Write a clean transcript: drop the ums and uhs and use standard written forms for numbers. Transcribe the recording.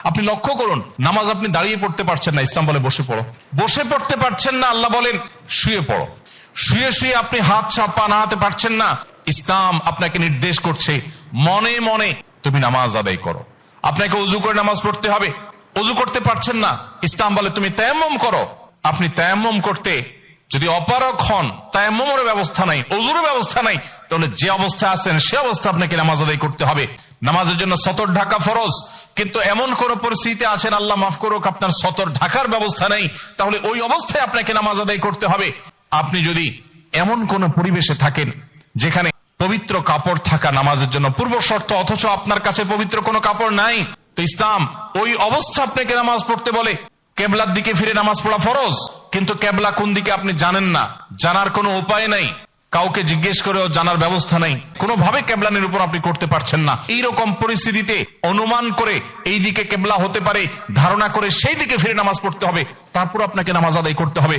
আপনি লক্ষ্য করুন, নামাজ আপনি দাঁড়িয়ে পড়তে পারছেন না, ইসলাম বলে বসে পড়ো। বসে পড়তে পারছেন না, আল্লাহ বলেন শুয়ে পড়ো। শুয়ে শুয়ে আপনি হাত পা নাড়াতে পারছেন না, ইসলাম আপনাকে নির্দেশ করছে মনে মনে তুমি নামাজ আদায় করো। আপনাকে ওযু করে নামাজ পড়তে হবে, ওযু করতে পারছেন না, ইসলাম বলে তুমি তায়াম্মুম করো। আপনি তায়াম্মুম করতে যদি অপারগ হন, তায়াম্মুমের ব্যবস্থা নাই, ওযুর ব্যবস্থা নাই, তাহলে যে অবস্থা আছেন সে অবস্থা আপনাকে নামাজ আদায় করতে হবে। নামাজের জন্য সতর ঢাকা ফরজ, কিন্তু এমন কোন পরিস্থিতিতে আছেন, আল্লাহ মাফ করুক, আপনার সতর ঢাকার ব্যবস্থা নেই, তাহলে ওই অবস্থায় আপনাকে নামাজ আদায় করতে হবে। আপনি যদি এমন কোন পরিবেশে থাকেন যেখানে পবিত্র কাপড় থাকা নামাজের জন্য পূর্ব শর্ত, অথচ আপনার কাছে পবিত্র কোনো কাপড় নাই, তো ইসলাম ওই অবস্থা আপনাকে নামাজ পড়তে বলে। কেবলার দিকে ফিরে নামাজ পড়া ফরজ, কিন্তু কেবলা কোন দিকে আপনি জানেন না, জানার কোনো উপায় নাই, কাউকে জিজ্ঞেস করেও জানার ব্যবস্থা নাই, কোনোভাবে কেবলা নিরূপণ আপনি করতে পারছেন না। এইরকম পরিস্থিতিতে অনুমান করে এই দিকে কেবলা হতে পারে ধারণা করে সেই দিকে ফিরে নামাজ পড়তে হবে, তারপর আপনাকে নামাজ আদায় করতে হবে।